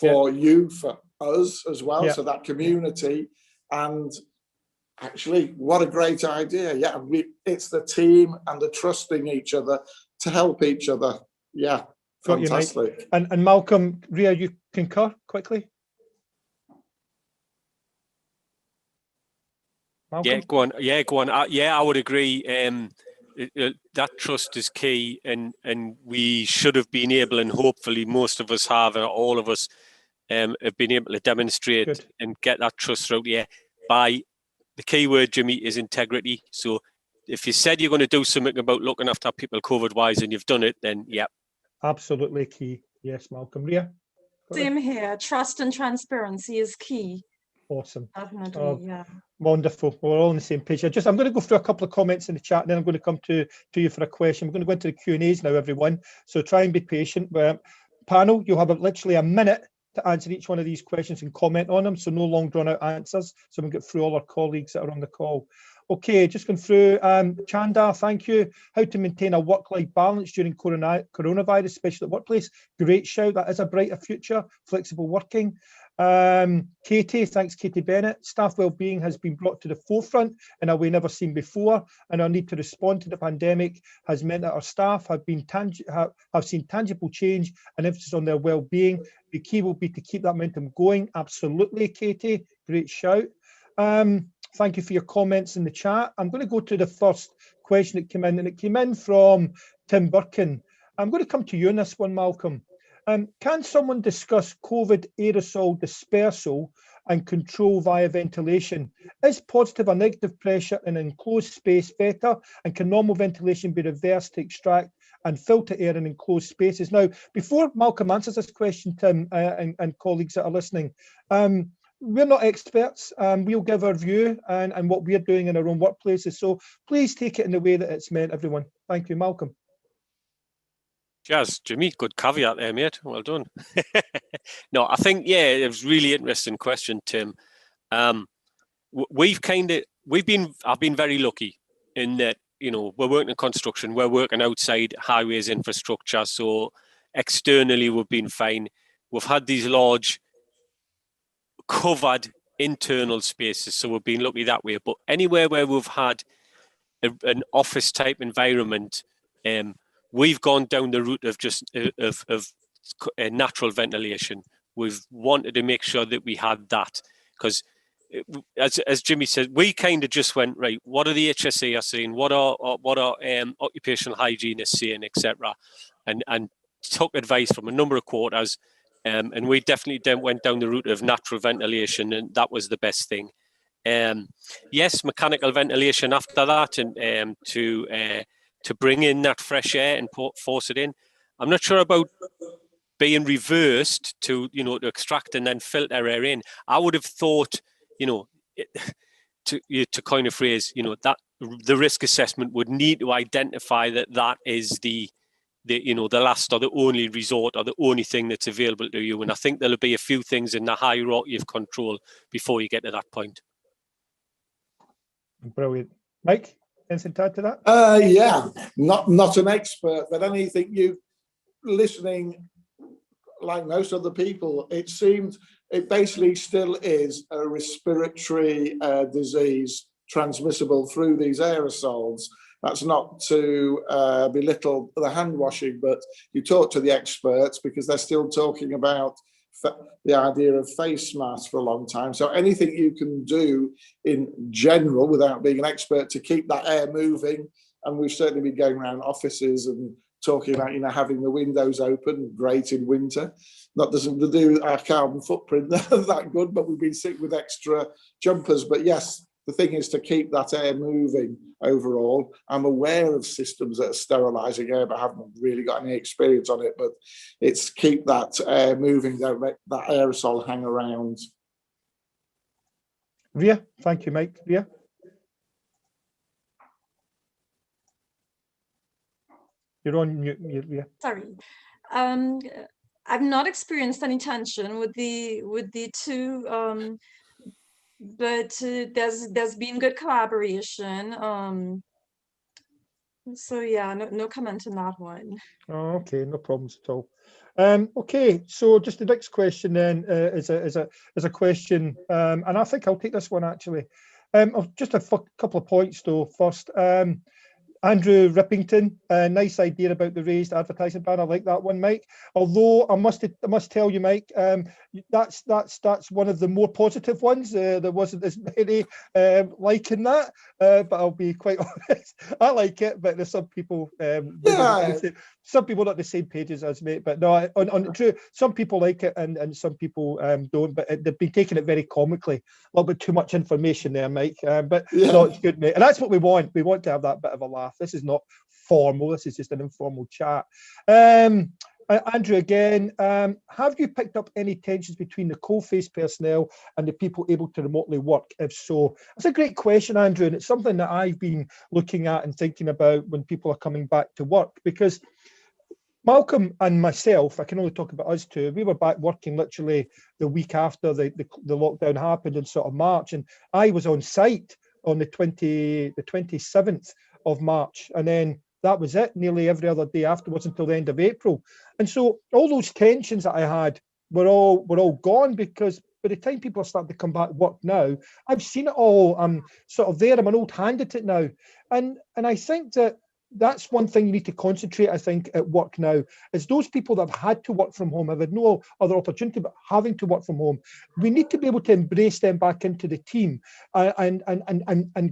for you, for us as well, so that community. And actually, what a great idea. Yeah, it's the team and the trusting each other to help each other. Yeah, fantastic. And Malcolm, Ria, you concur quickly? Malcolm? Yeah, go on. I would agree. That trust is key, and we should have been able, and hopefully most of us have, or all of us have been able to demonstrate and get that trust out. Yeah, by the key word, Jimmy, is integrity. So if you said you're going to do something about looking after people COVID-wise and you've done it, then yeah. Absolutely key. Yes, Malcolm. Ria? Same here. Trust and transparency is key. Awesome. Definitely, yeah. Wonderful. We're all on the same page. I'm going to go through a couple of comments in the chat, and then I'm going to come to you for a question. We're going to go into the Q&As now, everyone. So try and be patient. Panel, you'll have literally a minute to answer each one of these questions and comment on them, so no long drawn out answers, so we'll get through all our colleagues that are on the call. Okay, just going through. Chandar, thank you. How to maintain a work-life balance during coronavirus, especially at workplace. Great shout. That is a brighter future. Flexible working. Katie, thanks, Katie Bennett. Staff wellbeing has been brought to the forefront in a way never seen before, and our need to respond to the pandemic has meant that our staff have seen tangible change and emphasis on their wellbeing. The key will be to keep that momentum going. Absolutely, Katie. Great shout. Thank you for your comments in the chat. I'm going to go to the first question that came in, and it came in from Tim Birkin. I'm going to come to you on this one, Malcolm. Can someone discuss COVID aerosol dispersal and control via ventilation? Is positive or negative pressure in an enclosed space better? And can normal ventilation be reversed to extract and filter air in enclosed spaces? Now, before Malcolm answers this question, Tim, and colleagues that are listening, we're not experts. We'll give our view and what we're doing in our own workplaces. So please take it in the way that it's meant, everyone. Thank you, Malcolm. Cheers, Jimmy. Good caveat there, mate. Well done. No, I think, it was a really interesting question, Tim. I've been very lucky in that, we're working in construction, we're working outside highways infrastructure. So externally, we've been fine. We've had these large covered internal spaces. So we've been lucky that way. But anywhere where we've had an office type environment, we've gone down the route of just of natural ventilation. We've wanted to make sure that we had that because, as Jimmy said, we kind of just went right. What are the HSE are saying? What are occupational hygienists saying, etc. And took advice from a number of quarters, and we definitely then went down the route of natural ventilation, and that was the best thing. Yes, mechanical ventilation after that, and to bring in that fresh air and force it in. I'm not sure about being reversed to extract and then filter air in. I would have thought, to coin a phrase, that the risk assessment would need to identify that is the the last or the only resort or the only thing that's available to you. And I think there'll be a few things in the hierarchy of control before you get to that point. Brilliant. Mike, anything to add to that? Yeah, not an expert, but anything you listening, like most other people, it seemed it basically still is a respiratory disease transmissible through these aerosols. That's not to belittle the hand washing, but you talk to the experts because they're still talking about the idea of face masks for a long time. So anything you can do in general without being an expert to keep that air moving, and we've certainly been going around offices and talking about, having the windows open, great in winter. That doesn't do our carbon footprint that good, but we've been sick with extra jumpers. But yes, the thing is to keep that air moving overall. I'm aware of systems that are sterilising air, but I haven't really got any experience on it. But it's keep that air moving, don't let that aerosol hang around. Ria, thank you, Mike. Ria? You're on mute, Ria. Sorry. I've not experienced any tension with the two, but there's been good collaboration. So yeah, no comment on that one. Oh, okay, no problems at all. Okay, so just the next question then is a question, and I think I'll take this one actually. Just a couple of points though. First, Andrew Rippington, nice idea about the raised advertising ban. I like that one, Mike. Although I must tell you, Mike, that's one of the more positive ones. There wasn't as many liking that, but I'll be quite honest. I like it, but there's some people. Some people not the same pages as me, but no, on true. Some people like it and some people don't. But they've been taking it very comically. A little bit too much information there, Mike. But no, it's good, mate. And that's what we want. We want to have that bit of a laugh. This is not formal. This is just an informal chat. Andrew, again, have you picked up any tensions between the coalface personnel and the people able to remotely work? If so, that's a great question, Andrew, and it's something that I've been looking at and thinking about when people are coming back to work, because Malcolm and myself, I can only talk about us two, we were back working literally the week after the lockdown happened in sort of March, and I was on site on the 27th of March, and then that was it, nearly every other day afterwards until the end of April. And so all those tensions that I had were all gone, because by the time people are starting to come back to work now, I've seen it all. I'm sort of there. I'm an old hand at it now. And I think that's one thing you need to concentrate, I think, at work now, is those people that have had to work from home, have had no other opportunity but having to work from home. We need to be able to embrace them back into the team and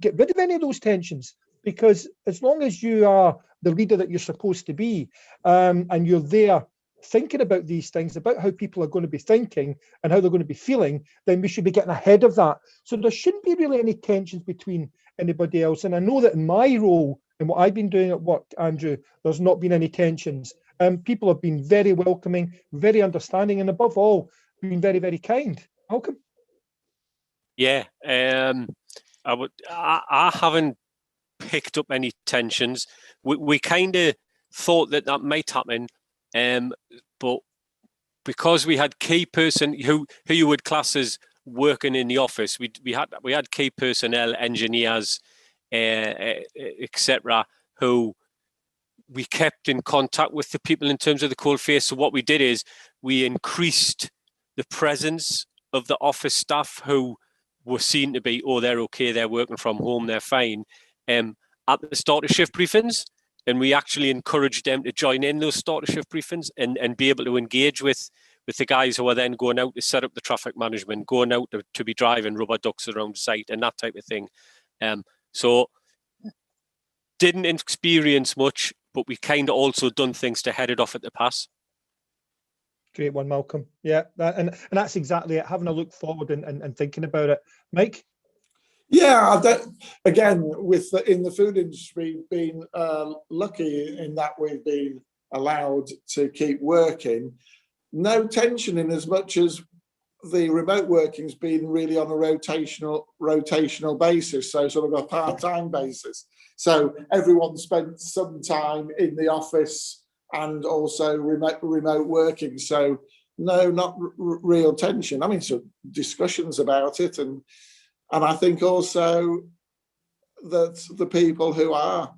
get rid of any of those tensions. Because as long as you are the leader that you're supposed to be, and you're there thinking about these things, about how people are going to be thinking and how they're going to be feeling, then we should be getting ahead of that. So there shouldn't be really any tensions between anybody else. And I know that in my role and what I've been doing at work, Andrew, there's not been any tensions. People have been very welcoming, very understanding, and above all, been very, very kind. Malcolm? Yeah, I haven't picked up any tensions. We kind of thought that might happen, but because we had key person who you would class as working in the office, we had key personnel, engineers, etc., who we kept in contact with the people in terms of the cold face. So what we did is we increased the presence of the office staff who were seen to be, oh, they're okay, they're working from home, they're fine, at the start of shift briefings. And we actually encouraged them to join in those start of shift briefings and be able to engage with the guys who are then going out to set up the traffic management, going out to be driving rubber ducks around site and that type of thing. So didn't experience much, but we kind of also done things to head it off at the pass. Great one, Malcolm. Yeah, and that's exactly it, having a look forward and thinking about it. Mike? Yeah, again, in the food industry, been lucky in that we've been allowed to keep working. No tension in as much as the remote working's been really on a rotational basis, so sort of a part-time basis. So everyone spent some time in the office and also remote working. So no, not real tension. I mean, so discussions about it, and I think also that the people who are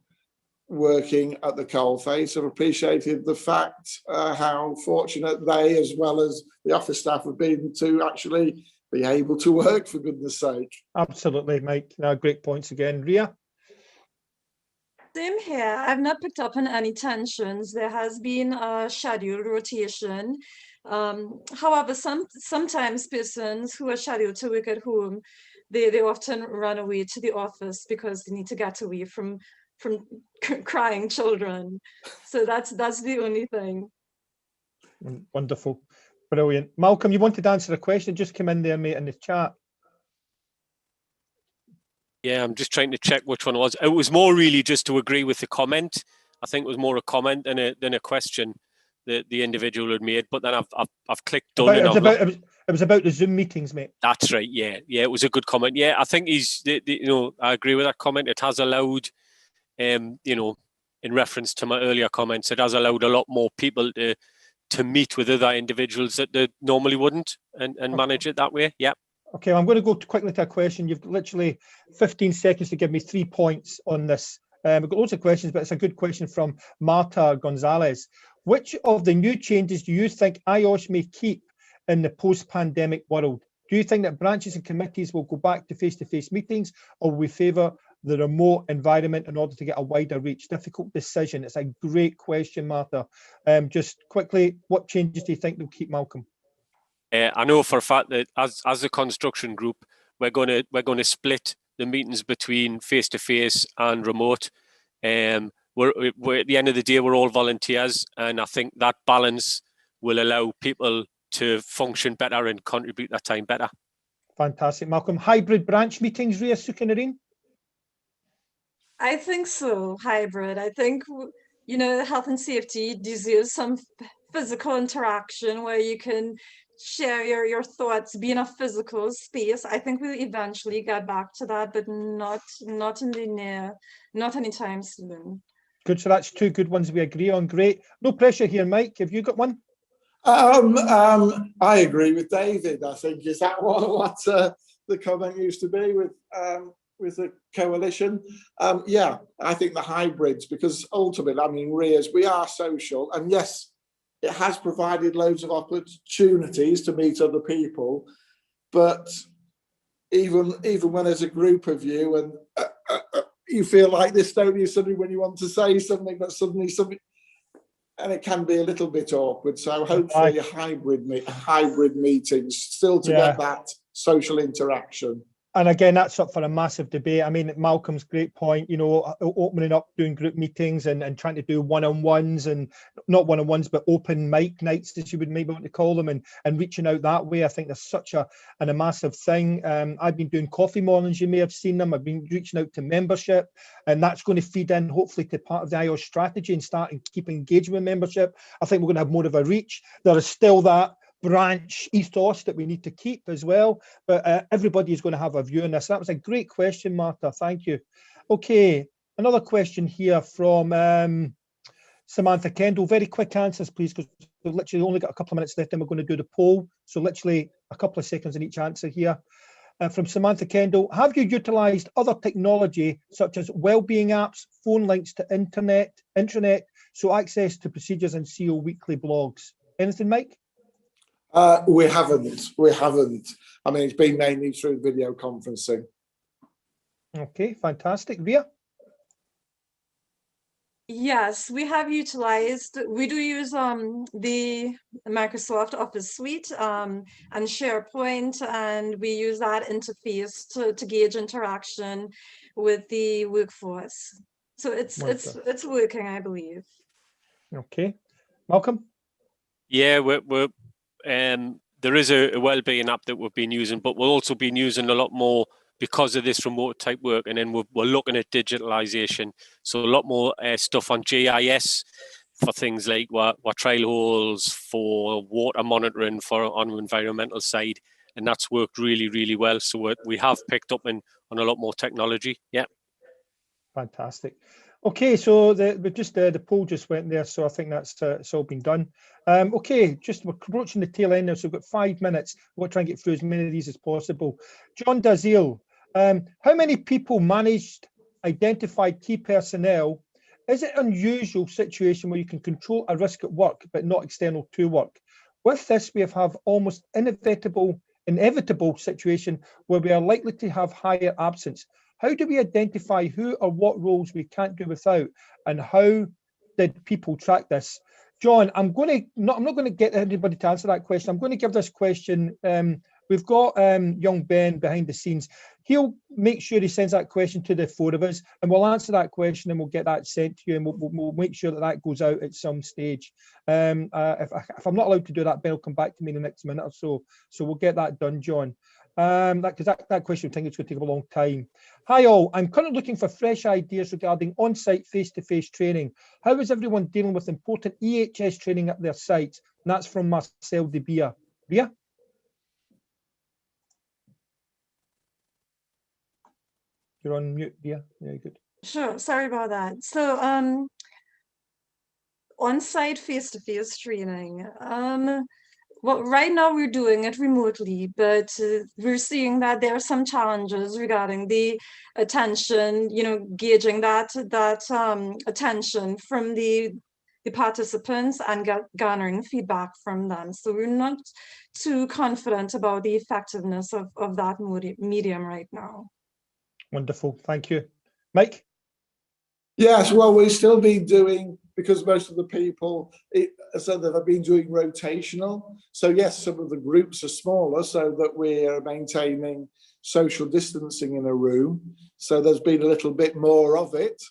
working at the coalface have appreciated the fact how fortunate they, as well as the office staff, have been to actually be able to work, for goodness sake. Absolutely, Mike. No, great points again. Ria? Same here. I've not picked up on any tensions. There has been a scheduled rotation. However, sometimes persons who are scheduled to work at home, they often run away to the office because they need to get away from crying children. So that's the only thing. Wonderful. Brilliant. Malcolm, you wanted to answer a question? Just come in there, mate, in the chat. Yeah, I'm just trying to check which one it was. It was more really just to agree with the comment. I think it was more a comment than a question that the individual had made. But then I've clicked done. It was about the Zoom meetings, mate. That's right. Yeah, it was a good comment. Yeah, I think I agree with that comment. It has allowed, in reference to my earlier comments, it has allowed a lot more people to meet with other individuals that they normally wouldn't and manage it that way. Yeah. Okay, I'm going to go quickly to a question. You've literally 15 seconds to give me 3 points on this. We've got loads of questions, but it's a good question from Marta Gonzalez. Which of the new changes do you think IOSH may keep in the post-pandemic world? Do you think that branches and committees will go back to face-to-face meetings, or will we favour the remote environment in order to get a wider reach? Difficult decision. It's a great question, Martha. Just quickly, what changes do you think they'll keep, Malcolm? I know for a fact that as a construction group, we're going to split the meetings between face-to-face and remote. We're at the end of the day, we're all volunteers, and I think that balance will allow people to function better and contribute their time better. Fantastic, Malcolm. Hybrid branch meetings, Ria Sukinarine? I think so, hybrid. I think, health and safety deserves some physical interaction where you can share your thoughts, be in a physical space. I think we'll eventually get back to that, but not anytime soon. Good, so that's 2 good ones we agree on. Great. No pressure here, Mike. Have you got one? I agree with David. I think, is that what the comment used to be with the coalition? Yeah, I think the hybrids, because ultimately, I mean, Ria's, we are social, and yes, it has provided loads of opportunities to meet other people, but even when there's a group of you and you feel like this, don't you, suddenly when you want to say something, but suddenly something, and it can be a little bit awkward. So hopefully hybrid meetings still to get that social interaction. And again, that's up for a massive debate. I mean, Malcolm's great point, opening up, doing group meetings and trying to do one-on-ones, and not one-on-ones, but open mic nights, as you would maybe want to call them, and reaching out that way. I think there's such a massive thing. I've been doing coffee mornings, you may have seen them. I've been reaching out to membership, and that's going to feed in, hopefully, to part of the IOSH strategy and start and keep engaging with membership. I think we're going to have more of a reach. There is still that branch ethos that we need to keep as well, but everybody is going to have a view on this. That was a great question, Martha. Thank you. Okay, another question here from Samantha Kendall. Very quick answers, please, because we've literally only got a couple of minutes left and we're going to do the poll. So literally a couple of seconds in each answer here. From Samantha Kendall, have you utilised other technology such as wellbeing apps, phone links to intranet, so access to procedures and CO weekly blogs? Anything, Mike? We haven't. I mean, it's been mainly through video conferencing. Okay, fantastic. Ria? Yes, we have utilized, we do use the Microsoft Office Suite and SharePoint, and we use that interface to gauge interaction with the workforce. So it's working, I believe. Okay. Malcolm? Yeah, there is a wellbeing app that we've been using, but we'll also been using a lot more because of this remote type work, and then we're looking at digitalization. So a lot more stuff on GIS for things like what trail holes, for water monitoring, on the environmental side, and that's worked really, really well. So we have picked up on a lot more technology. Yeah. Fantastic. Okay, so the poll just went there, so I think that's it's all been done. Okay, just we're approaching the tail end now, so we've got 5 minutes. We'll try and get through as many of these as possible. John Daziel, how many people managed identified key personnel? Is it an unusual situation where you can control a risk at work but not external to work? With this, we have almost inevitable situation where we are likely to have higher absence. How do we identify who or what roles we can't do without, and how did people track this? John, I'm not going to get everybody to answer that question. I'm going to give this question. We've got young Ben behind the scenes. He'll make sure he sends that question to the 4 of us, and we'll answer that question, and we'll get that sent to you, and we'll make sure that that goes out at some stage. If I'm not allowed to do that, Ben will come back to me in the next minute or so. So we'll get that done, John. Because that question, I think it's going to take a long time. Hi all, I'm currently looking for fresh ideas regarding on-site face-to-face training. How is everyone dealing with important EHS training at their sites? And that's from Marcel de Bia. Bia? You're on mute, Bia. Yeah, good. Sure, sorry about that. So on-site face-to-face training. Well, right now we're doing it remotely, but we're seeing that there are some challenges regarding the attention, gauging that attention from the participants and garnering feedback from them. So we're not too confident about the effectiveness of that medium right now. Wonderful, thank you. Mike? Yes, well, we've still been doing, because most of the people said that they've been doing rotational. So yes, some of the groups are smaller so that we're maintaining social distancing in a room. So there's been a little bit more of it,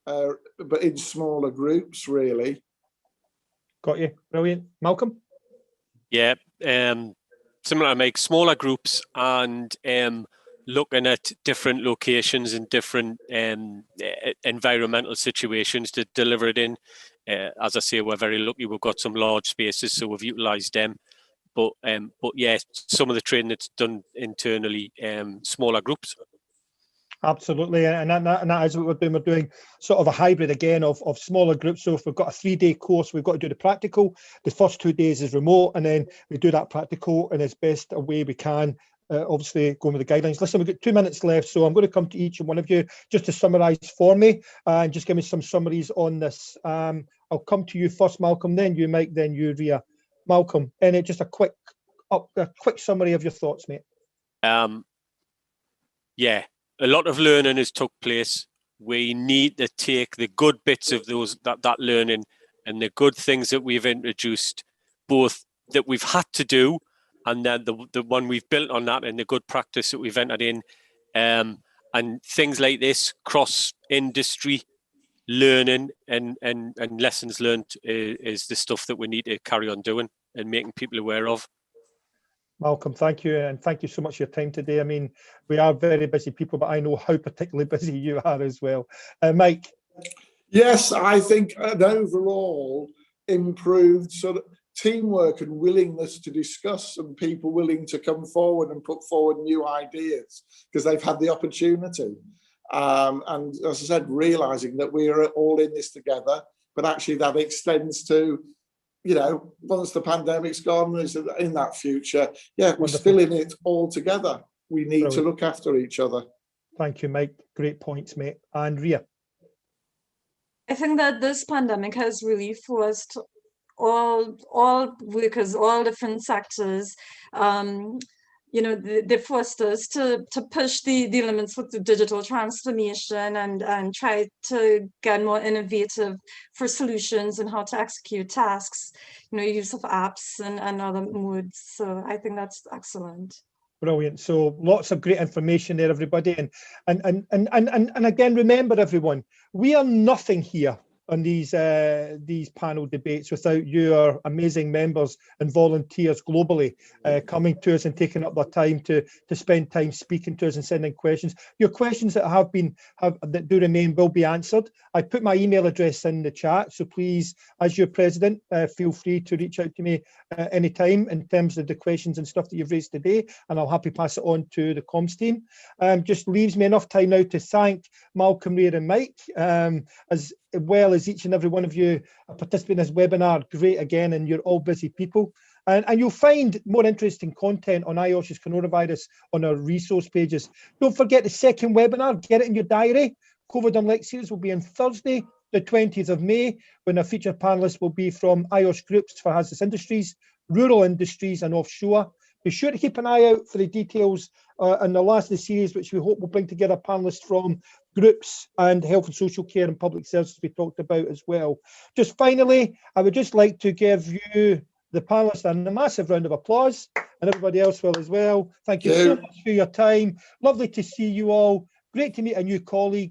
but in smaller groups, really. Got you, brilliant. Malcolm? Yeah, similar to Mike, smaller groups and looking at different locations and different environmental situations to deliver it in. As I say, we're very lucky. We've got some large spaces, so we've utilised them. But yeah, some of the training that's done internally, smaller groups. Absolutely, and that is what we're doing. We're doing sort of a hybrid again of smaller groups. So if we've got a 3-day course, we've got to do the practical. The first 2 days is remote, and then we do that practical in as best a way we can. Obviously going with the guidelines. Listen, we've got 2 minutes left, so I'm going to come to each and one of you just to summarise for me and just give me some summaries on this. I'll come to you first, Malcolm, then you, Mike, then you, Ria. Malcolm, and just a quick summary of your thoughts, mate. Yeah, a lot of learning has took place. We need to take the good bits of that learning and the good things that we've introduced, both that we've had to do, and then the one we've built on that, and the good practice that we've entered in, and things like this cross-industry learning and lessons learned is the stuff that we need to carry on doing and making people aware of. Malcolm, thank you, and thank you so much for your time today. I mean, we are very busy people, but I know how particularly busy you are as well. Mike? Yes, I think an overall improved sort of teamwork and willingness to discuss, and people willing to come forward and put forward new ideas because they've had the opportunity. And as I said, realizing that we are all in this together, but actually that extends to, once the pandemic's gone, in that future, yeah, we're still in it all together. We need to look after each other. Thank you, Mike. Great points, mate. And Ria? I think that this pandemic has really forced all workers, all different sectors, they forced us to push the limits with the digital transformation and try to get more innovative for solutions and how to execute tasks, use of apps and other modes. So I think that's excellent. Brilliant. So lots of great information there, everybody. And again, remember, everyone, we are nothing here on these panel debates without your amazing members and volunteers globally coming to us and taking up their time to spend time speaking to us and sending questions. Your questions that do remain will be answered. I put my email address in the chat, so please, as your president, feel free to reach out to me anytime in terms of the questions and stuff that you've raised today, and I'll happily pass it on to the comms team. Just leaves me enough time now to thank Malcolm, Ray and Mike, as well as each and every one of you participating in this webinar. Great again, and you're all busy people. And you'll find more interesting content on IOSH's coronavirus on our resource pages. Don't forget the second webinar, get it in your diary. COVID Unlocked series will be on Thursday, the 20th of May, when our featured panelists will be from IOSH Groups for Hazardous Industries, Rural Industries and Offshore. Be sure to keep an eye out for the details on the last of the series, which we hope will bring together panelists from groups and health and social care and public services we talked about as well. Just finally, I would just like to give you, the panelists, a massive round of applause, and everybody else will as well. Thank you so much for your time. Lovely to see you all. Great to meet a new colleague.